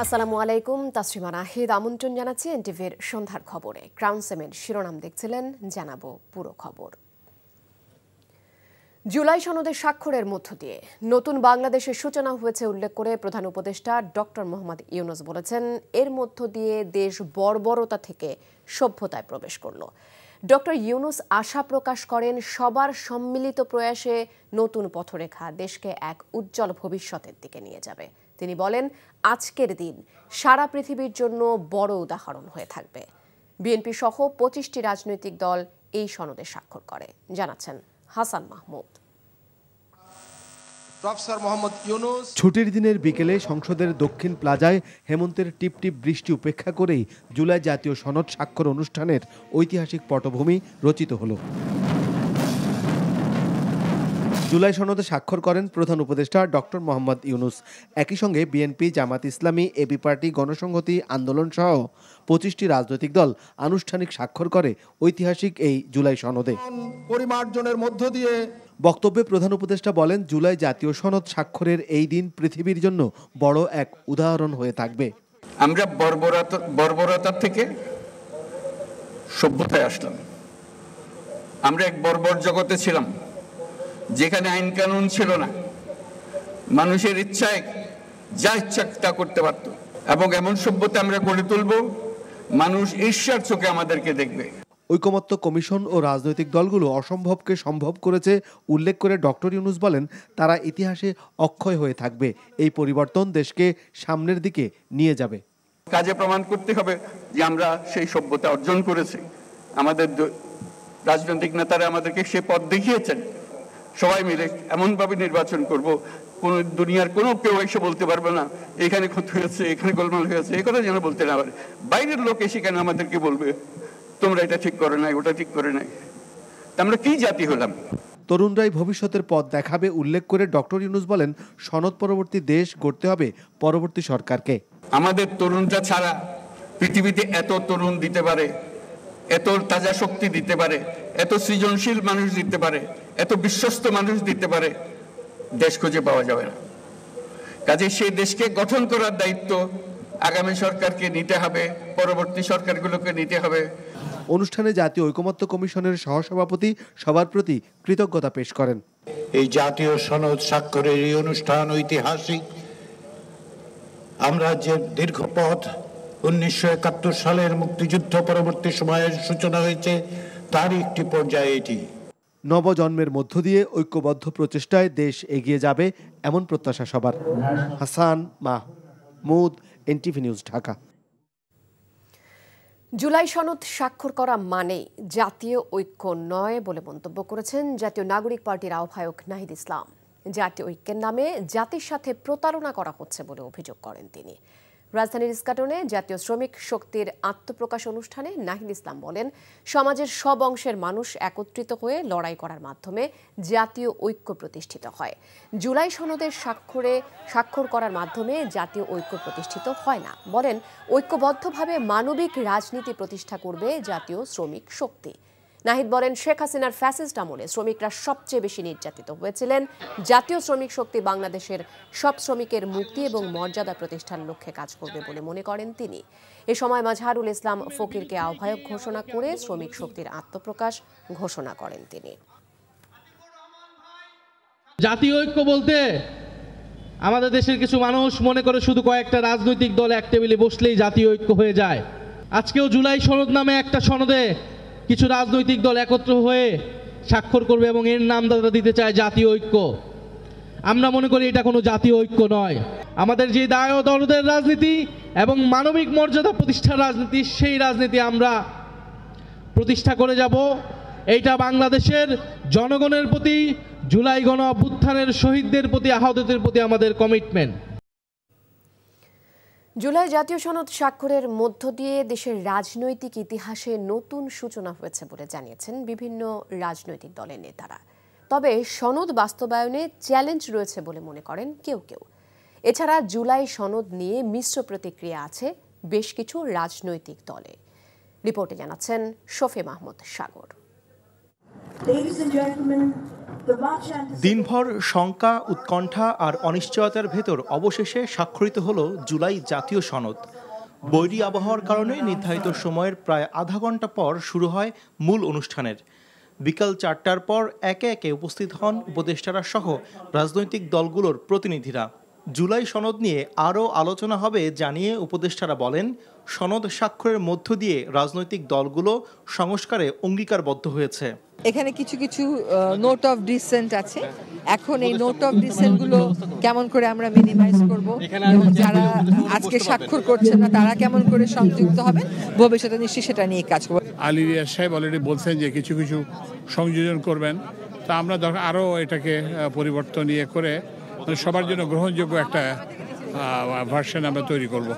আসসালামু আলাইকুম, তাসরিমা নাহিদ আমন্ত্রণ জানাচ্ছি এনটিভির সন্ধ্যার খবরে। ক্রাউন সেমের শিরোনাম দেখছিলেন, জানাবো পুরো খবর। জুলাই সনদের স্বাক্ষরের মধ্য দিয়ে নতুন বাংলাদেশের সূচনা হয়েছে উল্লেখ করে প্রধান উপদেষ্টা ডক্টর মোহাম্মদ ইউনূস বলেছেন, এর মধ্য দিয়ে দেশ বর্বরতা থেকে সভ্যতায় প্রবেশ করল। ডক্টর ইউনূস আশা প্রকাশ করেন, সবার সম্মিলিত প্রয়াসে নতুন পথরেখা দেশকে এক উজ্জ্বল ভবিষ্যতের দিকে নিয়ে যাবে। তিনি বলেন, আজকের দিন সারা পৃথিবীর জন্য বড় উদাহরণ হয়ে থাকবে। বিএনপি সহ 25টি রাজনৈতিক দল এই সনদে স্বাক্ষর করে, জানাচ্ছেন হাসান মাহমুদ। ছুটির দিনের বিকেলে সংসদের দক্ষিণ প্লাজায় হেমন্তের টিপটিপ বৃষ্টি উপেক্ষা করেই জুলাই জাতীয় সনদ স্বাক্ষর অনুষ্ঠানের ঐতিহাসিক পটভূমি রচিত হলো। জুলাই সনদে স্বাক্ষর করেন প্রধান উপদেষ্টা ডক্টর মোহাম্মদ ইউনূস। একই সঙ্গে BNP, Jamaat Islami, AB party, গণসংহতি আন্দোলন সহ 25টি রাজনৈতিক দল আনুষ্ঠানিক স্বাক্ষর করে ঐতিহাসিক এই জুলাই সনদে। পরিমার্জনের মধ্য দিয়ে বক্তব্যে প্রধান উপদেষ্টা বলেন, জুলাই জাতীয় সনদ স্বাক্ষরের এই দিন পৃথিবীর জন্য বড় এক উদাহরণ হয়ে থাকবে। আমরা বর্বরতা থেকে সভ্যতায় আসলাম। আমরা এক বর্বর জগতে ছিলাম, যেখানে আইন কানুন ছিল না, মানুষের ইচ্ছায় যা ইচ্ছা তা করতে পারত, এবং এমন সভ্যতা আমরা গড়ে তুলব, মানুষ ঈর্ষার চোখে আমাদেরকে দেখবে। ঐকমত্য কমিশন ও রাজনৈতিক দলগুলো অসম্ভবকে সম্ভব করেছে উল্লেখ করে ডক্টর ইউনূস বলেন, তারা ইতিহাসে অক্ষয় হয়ে থাকবে। এই পরিবর্তন দেশকে সামনের দিকে নিয়ে যাবে। কাজে প্রমাণ করতে হবে যে আমরা সেই সভ্যতা অর্জন করেছি। আমাদের রাজনৈতিক নেতারা আমাদেরকে সে পথ দেখিয়েছেন। সবাই মিলে এমনভাবে নির্বাচন করব, কোন দুনিয়ার কোনো কেউ এসে বলতে পারবে না এখানে ক্ষতি হয়েছে, এখানে গোলমাল হয়েছে, এই কথা যেন বলতে না পারে। বাইরের লোক এসে কেন আমাদেরকে বলবে তোমরা এটা ঠিক করে নাই, ওটা ঠিক করে নাই। আমরা কি জাতি হলাম? তরুণরাই ভবিষ্যতের পথ দেখাবে উল্লেখ করে ডক্টর ইউনূস বলেন, সনদ পরবর্তী দেশ গড়তে হবে পরবর্তী সরকারকে। আমাদের তরুণরা ছাড়া পৃথিবীতে এত তরুণ দিতে পারে, এত তাজা শক্তি দিতে পারে, এত সৃজনশীল মানুষ দিতে পারে, এত বিশ্বস্ত মানুষ দিতে পারে, দেশ খুঁজে পাওয়া যাবে না। কাজে সেই দেশকে গঠন করার দায়িত্ব আগামী সরকারকে নিতে হবে, পরবর্তী সরকারগুলোকে নিতে হবে। অনুষ্ঠানে জাতীয় ঐকমত্য কমিশনের সহসভাপতি সবার প্রতি কৃতজ্ঞতা পেশ করেন। এই জাতীয় সনদ স্বাক্ষরের এই অনুষ্ঠান ঐতিহাসিক। আমরা যে দীর্ঘ পথ 1971 সালের মুক্তিযুদ্ধ পরবর্তী সময়ের সূচনা হয়েছে, তার একটি পর্যায়ে এটি। নবজন্মের মধ্য দিয়ে ঐক্যবদ্ধ প্রচেষ্টায় দেশ এগিয়ে যাবে, এমন প্রত্যাশা সবার। Hasan Mahmud, NTV news, Dhaka. July সনদ স্বাক্ষর করা মানেই জাতীয় ঐক্য নয় বলে মন্তব্য করেছেন জাতীয় নাগরিক পার্টির আহ্বায়ক নাহিদ ইসলাম। জাতীয় ঐক্যের নামে জাতির সাথে প্রতারণা করা হচ্ছে বলে অভিযোগ করেন তিনি। রাজধানীর ইস্কাটনে জাতীয় শ্রমিক শক্তির আত্মপ্রকাশ অনুষ্ঠানে নাহিদ ইসলাম বলেন, সমাজের সব অংশের মানুষ একত্রিত হয়ে লড়াই করার মাধ্যমে জাতীয় ঐক্য প্রতিষ্ঠিত হয়। জুলাই সনদের স্বাক্ষর করার মাধ্যমে জাতীয় ঐক্য প্রতিষ্ঠিত হয় না। বলেন, ঐক্যবদ্ধভাবে মানবিক রাজনীতি প্রতিষ্ঠা করবে জাতীয় শ্রমিক শক্তি। নাহিদ বলেন, শেখ হাসিনার ফ্যাসিস্ট আমলে শ্রমিকরা সবচেয়ে বেশি নির্যাতিত হয়েছিলেন। জাতীয় শ্রমিক শক্তি বাংলাদেশের সব শ্রমিকের মুক্তি এবং মর্যাদা প্রতিষ্ঠার লক্ষ্যে কাজ করবে বলে মনে করেন তিনি। এ সময় মাজহারুল ইসলাম ফকিরকে আহ্বায়ক ঘোষণা করে শ্রমিক শক্তির আত্মপ্রকাশ ঘোষণা করেন তিনি। জাতীয় ঐক্য বলতে আমাদের দেশের কিছু মানুষ মনে করে শুধু কয়েকটা রাজনৈতিক দল এক টেবিলে বসলেই জাতীয় ঐক্য হয়ে যায়। আজকেও জুলাই সনদ নামে একটা সনদে কিছু রাজনৈতিক দল একত্র হয়ে স্বাক্ষর করবে এবং এর নাম তারা দিতে চায় জাতীয় ঐক্য। আমরা মনে করি এটা কোনো জাতীয় ঐক্য নয়। আমাদের যে দায় ও দরদের রাজনীতি এবং মানবিক মর্যাদা প্রতিষ্ঠার রাজনীতি, সেই রাজনীতি আমরা প্রতিষ্ঠা করে যাব। এইটা বাংলাদেশের জনগণের প্রতি, জুলাই গণ অভ্যুত্থানের শহীদদের প্রতি, আহতদের প্রতি আমাদের কমিটমেন্ট। জুলাই জাতীয় সনদ স্বাক্ষরের মধ্য দিয়ে দেশের রাজনৈতিক ইতিহাসে নতুন সূচনা হয়েছে বলে জানিয়েছেন বিভিন্ন রাজনৈতিক দলের নেতারা। তবে সনদ বাস্তবায়নে চ্যালেঞ্জ রয়েছে বলে মনে করেন কেউ কেউ। এছাড়া জুলাই সনদ নিয়ে মিশ্র প্রতিক্রিয়া আছে বেশ কিছু রাজনৈতিক দলে। রিপোর্টে জানাচ্ছেন শফি মাহমুদ সাগর। দিনভর শঙ্কা, উৎকণ্ঠা আর অনিশ্চয়তার ভেতর অবশেষে স্বাক্ষরিত হলো জুলাই জাতীয় সনদ। বৈরী আবহাওয়ার কারণে নির্ধারিত সময়ের প্রায় আধা ঘন্টা পর শুরু হয় মূল অনুষ্ঠানের। বিকাল 4টার পর একে একে উপস্থিত হন উপদেষ্টারা সহ রাজনৈতিক দলগুলোর প্রতিনিধিরা। জুলাই সনদ নিয়ে আরও আলোচনা হবে জানিয়ে উপদেষ্টারা বলেন, সনদ স্বাক্ষরের মধ্য দিয়ে রাজনৈতিক দলগুলো সংস্কারে অঙ্গীকারবদ্ধ হয়েছে। এখানে কিছু কিছু নোট অফ ডিসেন্ট আছে। এখন এই নোট অফ ডিসেন্ট গুলো কেমন করে আমরা মিনিমাইজ করব এবং যারা আজকে স্বাক্ষর করছেন না তারা কেমন করে সংযুক্ত হবেন ভবিষ্যতে নিশ্চয়ই সেটা নিয়ে কাজ করব। আলী রিয়াজ সাহেব অলরেডি বলছেন যে কিছু কিছু সংযোজন করবেন, তা আমরা আরও এটাকে পরিবর্তন নিয়ে করে সবার জন্য গ্রহণযোগ্য একটা ভার্সন আমরা তৈরি করব।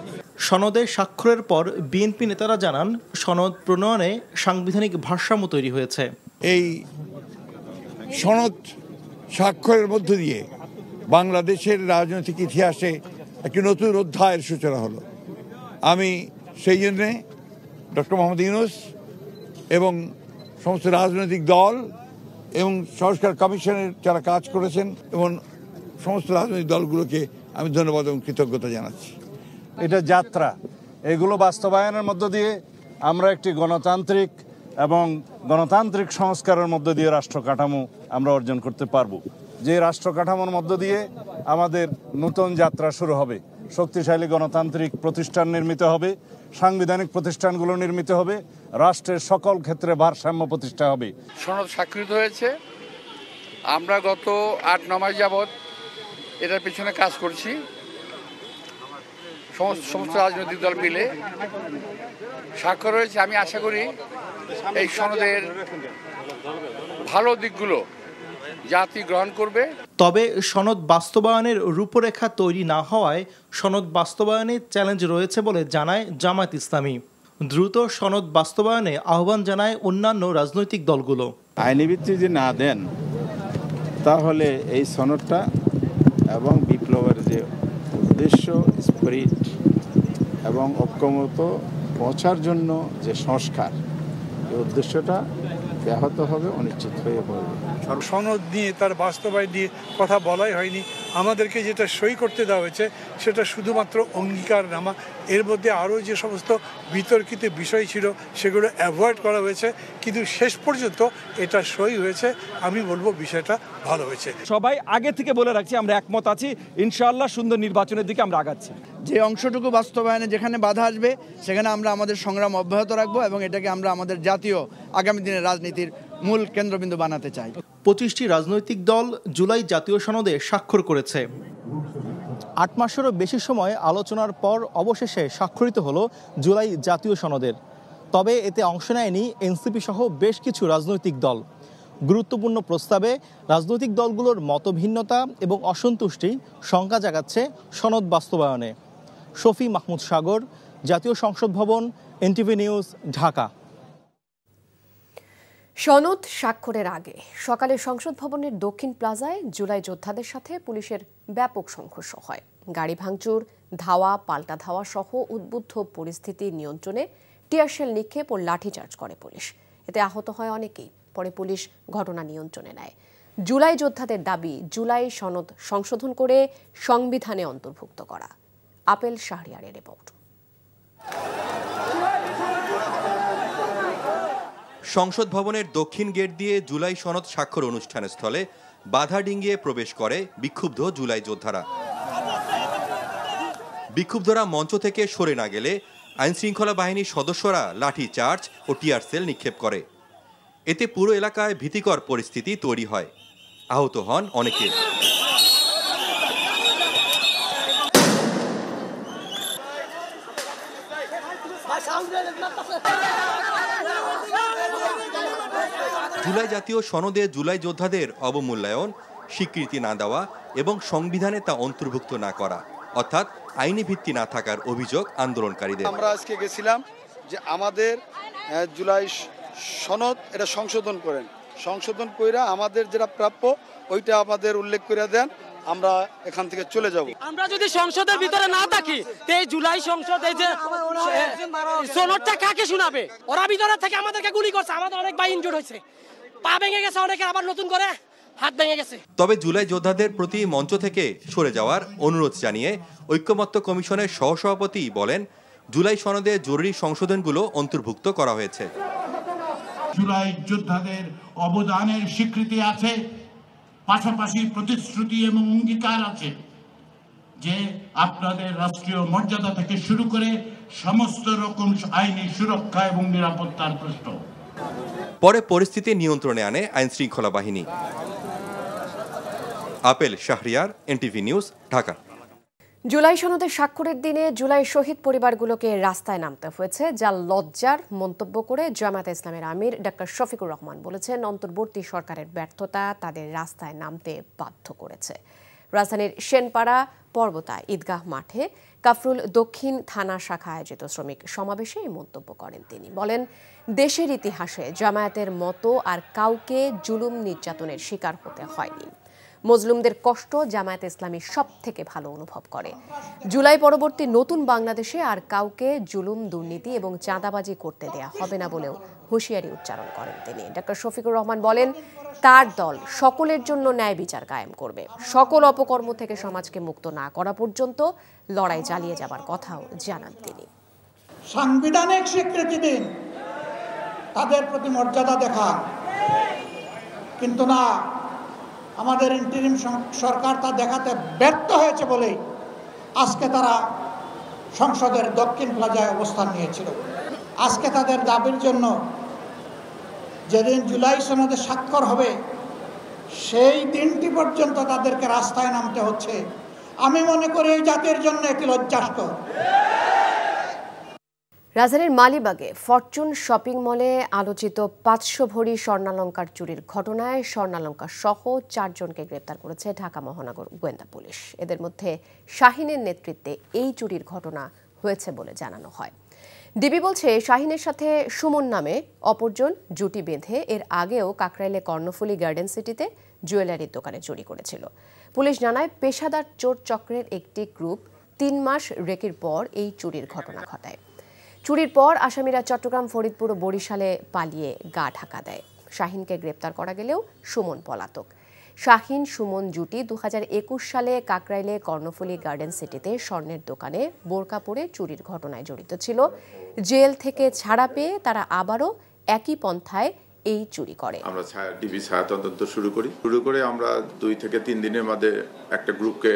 সনদে স্বাক্ষরের পর বিএনপি নেতারা জানান, সনদ প্রণয়নে সাংবিধানিক ভারসাম্য তৈরি হয়েছে। এই সনদ স্বাক্ষরের মধ্য দিয়ে বাংলাদেশের রাজনৈতিক ইতিহাসে একটি নতুন অধ্যায়ের সূচনা হলো। আমি সেই জন্যে ডক্টর মোহাম্মদ ইউনূস এবং সমস্ত রাজনৈতিক দল এবং সংস্কার কমিশনের যারা কাজ করেছেন এবং সমস্ত রাজনৈতিক দলগুলোকে আমি ধন্যবাদ এবং কৃতজ্ঞতা জানাচ্ছি। এটা যাত্রা, এগুলো বাস্তবায়নের মধ্য দিয়ে আমরা একটি গণতান্ত্রিক এবং গণতান্ত্রিক সংস্কারের মধ্য দিয়ে রাষ্ট্র কাঠামো আমরা অর্জন করতে পারবো। যে রাষ্ট্র কাঠামোর মধ্য দিয়ে আমাদের নতুন যাত্রা শুরু হবে। শক্তিশালী গণতান্ত্রিক প্রতিষ্ঠান নির্মিত হবে, সাংবিধানিক প্রতিষ্ঠানগুলো নির্মিত হবে, রাষ্ট্রের সকল ক্ষেত্রে ভারসাম্য প্রতিষ্ঠা হবে। সনদ স্বাক্ষরিত হয়েছে। আমরা গত 8-9 মাস যাবৎ এটার পিছনে কাজ করছি, সমস্ত রাজনৈতিক দল মিলে স্বাক্ষর হয়েছে। আমি আশা করি এই সনদের ভালো দিকগুলো জাতি গ্রহণ করবে। তবে সনদ বাস্তবায়নের রূপরেখা তৈরি না হওয়ায় সনদ বাস্তবায়নে চ্যালেঞ্জ রয়েছে বলে জানায় জামায়াত ইসলামী। দ্রুত সনদ বাস্তবায়নে আহ্বান জানায় অন্যান্য রাজনৈতিক দলগুলো। আইনি ভিত্তি যদি না দেন তাহলে এই সনদটা এবং বিপ্লবের যে উদ্দেশ্য, স্পিরিট এবং ঐক্যমত পৌঁছার জন্য যে সংস্কার, এই উদ্দেশ্যটা ব্যাহত হবে, অনিশ্চিত হয়ে পড়বে। সনদ নিয়ে তার বাস্তবায়ন নিয়ে কথা বলাই হয়নি। আমাদেরকে যেটা সই করতে দেওয়া হয়েছে সেটা শুধুমাত্র অঙ্গীকারনামা। এর মধ্যে আরও যে সমস্ত বিতর্কিত বিষয় ছিল সেগুলো অ্যাভয়েড করা হয়েছে, কিন্তু শেষ পর্যন্ত এটা সই হয়েছে। আমি বলবো বিষয়টা ভালো হয়েছে। সবাই আগে থেকে বলে রাখছি আমরা একমত আছি, ইনশাআল্লাহ সুন্দর নির্বাচনের দিকে আমরা আগাচ্ছি। যে অংশটুকু বাস্তবায়নে যেখানে বাধা আসবে সেখানে আমরা আমাদের সংগ্রাম অব্যাহত রাখবো এবং এটাকে আমরা আমাদের জাতীয় আগামী দিনের রাজনীতির মূল কেন্দ্রবিন্দু বানাতে চাই। 25টি রাজনৈতিক দল জুলাই জাতীয় সনদে স্বাক্ষর করেছে। 8 মাসেরও বেশি সময় আলোচনার পর অবশেষে স্বাক্ষরিত হলো জুলাই জাতীয় সনদের। তবে এতে অংশ নেয়নি এনসিপি সহ বেশ কিছু রাজনৈতিক দল। গুরুত্বপূর্ণ প্রস্তাবে রাজনৈতিক দলগুলোর মতভিন্নতা এবং অসন্তুষ্টি শঙ্কা জাগাচ্ছে সনদ বাস্তবায়নে। শফি মাহমুদ সাগর, জাতীয় সংসদ ভবন, এনটিভি নিউজ, ঢাকা। সনদ স্বাক্ষরের আগে সকালে সংসদ ভবনের দক্ষিণ প্লাজায় জুলাই যোদ্ধাদের সাথে পুলিশের ব্যাপক সংঘর্ষ হয়। গাড়ি ভাঙচুর, ধাওয়া, পাল্টা ধাওয়া সহ উদ্বুদ্ধ পরিস্থিতি নিয়ন্ত্রণে টিয়ারশেল নিক্ষেপ ও লাঠিচার্জ করে পুলিশ। এতে আহত হয় অনেকেই। পরে পুলিশ ঘটনা নিয়ন্ত্রণে নেয়। জুলাই যোদ্ধাদের দাবি, জুলাই সনদ সংশোধন করে সংবিধানে অন্তর্ভুক্ত করা। আপেল শাহরিয়ারের রিপোর্ট। সংসদ ভবনের দক্ষিণ গেট দিয়ে জুলাই সনদ স্বাক্ষর অনুষ্ঠানের স্থলে বাধা ডিঙ্গিয়ে প্রবেশ করে বিক্ষুব্ধ জুলাই যোদ্ধারা। বিক্ষুব্ধরা মঞ্চ থেকে সরে না গেলে আইনশৃঙ্খলা বাহিনীর সদস্যরা লাঠি চার্জ ও টিয়ার সেল নিক্ষেপ করে। এতে পুরো এলাকায় ভীতিকর পরিস্থিতি তৈরি হয়। আহত হন অনেকে। জুলাই জাতীয় সনদে জুলাই যোদ্ধাদের অবমূল্যায়ন, স্বীকৃতি না দেওয়া এবং সংবিধানে তা অন্তর্ভুক্ত না করা, অর্থাৎ আইনি ভিত্তি না থাকার অভিযোগ আন্দোলনকারীদের। আমরা আজকে গেছিলাম যে আমাদের জুলাই সনদ এটা সংশোধন করেন, সংশোধন কইরা আমাদের যেটা প্রাপ্য ওইটা আমাদের উল্লেখ করে দেন, আমরা এখান থেকে চলে যাব। আমরা যদি সংসদের ভিতরে না থাকি এই জুলাই সংসদ এই যে সনদটা কাকে শোনাবে? ওরা ভিতরে থেকে আমাদেরকে গুলি করছে, আমাদের অনেক ভাই ইনজুর্ড হয়েছে, পা ভেঙে গেছে অনেকের, আবার নতুন করে হাত ভেঙে গেছে। তবে জুলাই যোদ্ধাদের প্রতি মঞ্চ থেকে সরে যাওয়ার অনুরোধ জানিয়ে ঐক্যমত্য কমিশনের সহসভাপতি বলেন, জুলাই সনদে জরুরি সংশোধনগুলো অন্তর্ভুক্ত করা হয়েছে। জুলাই যোদ্ধাদের অবদানের স্বীকৃতি আছে, পাশাপাশি প্রতিশ্রুতি এবং অঙ্গীকার আছে যে আপনাদের রাষ্ট্রীয় মর্যাদা থেকে শুরু করে সমস্ত রকম আইনি সুরক্ষা এবং নিরাপত্তার প্রশ্ন। পরে পরিস্থিতি নিয়ন্ত্রণে আনে আইন শৃঙ্খলা বাহিনী। Apple Shahriar, NTV news, Dhaka. July সনদে স্বাক্ষরের দিনে জুলাই শহীদ পরিবারগুলোকে রাস্তায় নামতে হয়েছে, যা লজ্জার মন্তব্য করে জামায়াতে ইসলামের আমির ডক্টর শফিকুর রহমান বলেছেন, অন্তর্বর্তী সরকারের ব্যর্থতা তাদের রাস্তায় নামতে বাধ্য করেছে। রাজধানীর সেনপাড়া পর্বতা ঈদগাহ মাঠে কাফরুল দক্ষিণ থানা শাখা আয়োজিত শ্রমিক সমাবেশে এই মন্তব্য করেন তিনি। বলেন, দেশের ইতিহাসে জামায়াতের মতো আর কাউকে জুলুম নির্যাতনের শিকার হতে হয়নি। মজলুমদের কষ্ট জামায়াত ইসলামী সব থেকে ভালো অনুভব করে। জুলাই পরবর্তী নতুন বাংলাদেশে আর কাউকে জুলুম, দুর্নীতি এবং চাঁদাবাজি করতে দেয়া হবে না বলেও হুঁশিয়ারি উচ্চারণ করেন তিনি। ডক্টর শফিকুর রহমান বলেন, তার দল সকলের জন্য ন্যায় বিচার কায়েম করবে। সকল অপকর্ম থেকে সমাজকে মুক্ত না করা পর্যন্ত লড়াই চালিয়ে যাবার কথাও জানান তিনি। সাংবিধানিক স্বীকৃতি দিন, তাদের প্রতি মর্যাদা দেখান, কিন্তু না, আমাদের ইন্টারিম সরকার তা দেখাতে ব্যর্থ হয়েছে বলেই আজকে তারা সংসদের দক্ষিণ প্লাজায় অবস্থান নিয়েছিল। আজকে তাদের দাবির জন্য যেদিন জুলাই সনদে স্বাক্ষর হবে সেই দিনটি পর্যন্ত তাদেরকে রাস্তায় নামতে হচ্ছে। আমি মনে করি এই জাতির জন্য এটি লজ্জাস্কর। রাজধানীর মালিবাগে ফরচুন শপিং মলে আলোচিত 500 ভরি স্বর্ণালংকার চুরির ঘটনায় স্বর্ণালংকার সহ 4 জনকে গ্রেপ্তার করেছে ঢাকা মহানগর গোয়েন্দা পুলিশ। এদের মধ্যে শাহিনের নেতৃত্বে এই চুরির ঘটনা হয়েছে বলে জানানো হয়। ডিবি বলছে, শাহিনের সাথে সুমন নামে অপরজন জুটি বেঁধে এর আগেও কাকরাইলে কর্ণফুলী গার্ডেন সিটিতে জুয়েলারির দোকানে চুরি করেছিল। পুলিশ জানায়, পেশাদার চোর চক্রের একটি গ্রুপ 3 মাস রেকির পর এই চুরির ঘটনা ঘটায়। চুরির পর আসামিরা চট্টগ্রাম, ফরিদপুর ও বরিশালে পালিয়ে গা ঢাকা দেয়। শাহিনকে গ্রেপ্তার করা গেলেও সুমন পলাতক। শাহিন সুমন জুটি 2021 সালে কাকরাইলে কর্ণফুলী গার্ডেন সিটিতে স্বর্ণের দোকানে বোরকা পরে চুরির ঘটনায় জড়িত ছিল। জেল থেকে ছাড়া পেয়ে তারা আবারও একই পন্থায় এই চুরি করে। আমরা ডিবি ছায়া তদন্ত শুরু করে আমরা 2 থেকে 3 দিনের মধ্যে একটা গ্রুপকে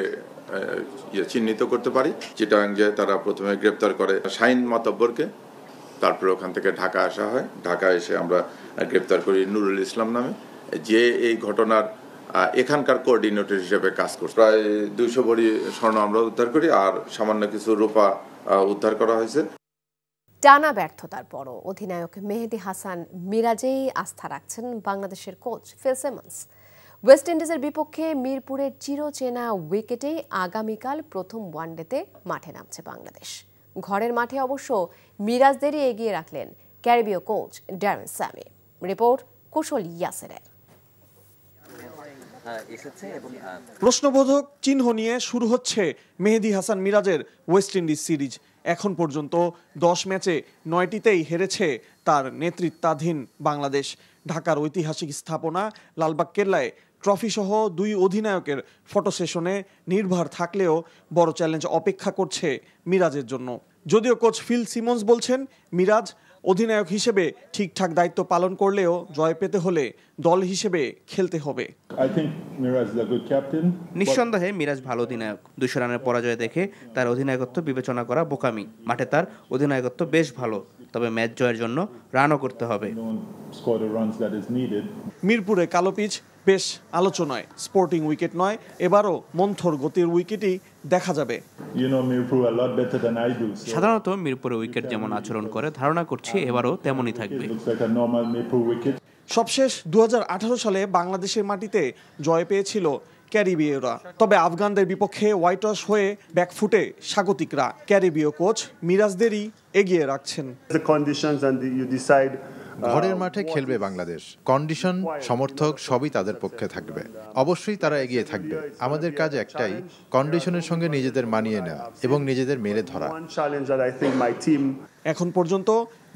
চিহ্নিত করতে পারি। চিটাগাং যায় তারা প্রথমে গ্রেপ্তার করে শাহিন মাতব্বরকে, তারপরে ওখান থেকে ঢাকা আসা হয়। ঢাকা এসে আমরা গ্রেপ্তার করি নুরুল ইসলাম নামে, যে এই ঘটনার এখানকার কোঅর্ডিনেটর হিসেবে কাজ করছে। প্রায় 200 ভরি স্বর্ণ আমরা উদ্ধার করি, আর সামান্য কিছু রূপা উদ্ধার করা হয়েছে। টানা ব্যর্থতার পরও অধিনায়ক মেহেদী হাসান মিরাজেই আস্থা রাখছেন বাংলাদেশের কোচ ফিল সিমন্স। ওয়েস্ট ইন্ডিজের বিপক্ষে মিরপুরের চিরচেনা উইকেটেই আগামীকাল প্রথম ওয়ানডেতে মাঠে নামছে বাংলাদেশ। ঘরের মাঠে অবশ্য মিরাজদেরই এগিয়ে রাখলেন ক্যারিবীয় কোচ ড্যারেন স্যামি। রিপোর্ট কুশল ইয়াসেরের। প্রশ্নবোধক চিহ্ন নিয়ে শুরু হচ্ছে মেহেদী হাসান মিরাজের ওয়েস্ট ইন্ডিজ সিরিজ। এখন পর্যন্ত 10 ম্যাচে 9টিতেই হেরেছে তার নেতৃত্বাধীন বাংলাদেশ। ঢাকার ঐতিহাসিক স্থাপনা লালবাগ কেল্লায় ট্রফিসহ 2 অধিনায়কের ফটো সেশনে নির্ভর থাকলেও বড় চ্যালেঞ্জ অপেক্ষা করছে মিরাজের জন্য। যদিও কোচ ফিল সিমন্স বলছেন, মিরাজ অধিনায়ক হিসেবে ঠিকঠাক দায়িত্ব পালন করলেও জয় পেতে হলে দল হিসেবে খেলতে হবে। নিঃসন্দেহে মিরাজ ভালো অধিনায়ক। 200 রানের পরাজয় দেখে তার অধিনায়কত্ব বিবেচনা করা বোকামি। মাঠে তার অধিনায়কত্ব বেশ ভালো, তবে ম্যাচ জয়ের জন্য রানও করতে হবে। মিরপুরে কালো পিচ বেশ আলোচনায়। স্পোর্টিং উইকেট নয়, এবারও মন্থর গতির উইকেটই দেখা যাবে। সাধারণত মিরপুরে উইকেট যেমন আচরণ করে, ধারণা করছি এবারও তেমনই থাকবে। সবশেষ 2018 সালে বাংলাদেশের মাটিতে জয় পেয়েছিল ক্যারিবীয়রা। তবে আফগানদের বিপক্ষে হোয়াইট ওয়াশ হয়ে ব্যাকফুটে স্বাগতিকরা। ক্যারিবীয় কোচ মিরাজদেরই এগিয়ে রাখছেন। ঘরের মাঠে খেলবে বাংলাদেশ, কন্ডিশন সমর্থক সবই তাদের পক্ষে থাকবে, অবশ্যই তারা এগিয়ে থাকবে। আমাদের কাজ একটাই, কন্ডিশনের সঙ্গে নিজেদের মানিয়ে নেওয়া এবং নিজেদের মেরে ধরা। এখন পর্যন্ত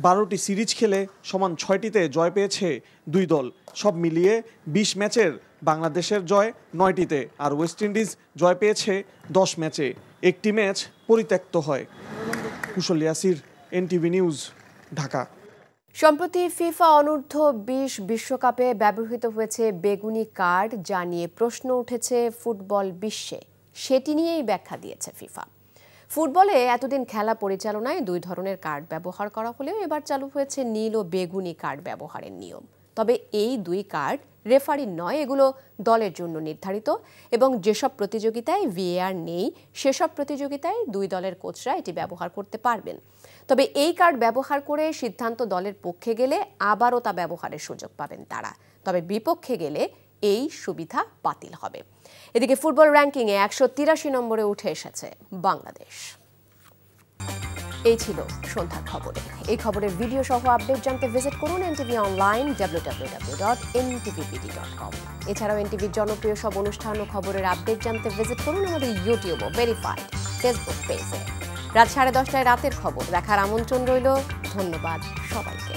12টি সিরিজ খেলে সমান 6টিতে জয় পেয়েছে দুই দল। সব মিলিয়ে 20 ম্যাচের বাংলাদেশের জয় 9টিতে, আর ওয়েস্ট ইন্ডিজ জয় পেয়েছে 10 ম্যাচে। একটি ম্যাচ পরিত্যক্ত হয়। কুশল ইয়াসির, এনটিভি নিউজ, ঢাকা। সম্প্রতি ফিফা অনূর্ধ্ব 20 বিশ্বকাপে ব্যবহৃত হয়েছে বেগুনি কার্ড, যা নিয়ে প্রশ্ন উঠেছে ফুটবল বিশ্বে। সেটি নিয়েই ব্যাখ্যা দিয়েছে ফিফা। ফুটবলে এতদিন খেলা পরিচালনায় 2 ধরনের কার্ড ব্যবহার করা হলেও এবার চালু হয়েছে নীল ও বেগুনি কার্ড ব্যবহারের নিয়ম। তবে এই 2 কার্ড রেফারির নয়, এগুলো দলের জন্য নির্ধারিত এবং যেসব প্রতিযোগিতায় ভিএআর নেই সেসব প্রতিযোগিতায় 2 দলের কোচরা এটি ব্যবহার করতে পারবেন। তবে এই কার্ড ব্যবহার করে সিদ্ধান্ত দলের পক্ষে গেলে আবারও তা ব্যবহারের সুযোগ পাবেন তারা, তবে বিপক্ষে গেলে এই সুবিধা বাতিল হবে। এদিকে ফুটবল র্যাঙ্কিংয়ে 183 নম্বরে উঠে এসেছে বাংলাদেশ। এই ছিল সন্ধ্যার খবরে। এই খবরের ভিডিও সহ আপডেট জানতে ভিজিট করুন এনটিভি অনলাইন www.ntvpd.com। এছাড়াও এনটিভির জনপ্রিয় সব অনুষ্ঠান ও খবরের আপডেট জানতে ভিজিট করুন আমাদের ইউটিউব ও ভেরিফাইড ফেসবুক পেজে। রাত 10:30টায় রাতের খবর দেখার আমন্ত্রণ রইল। ধন্যবাদ সবাইকে।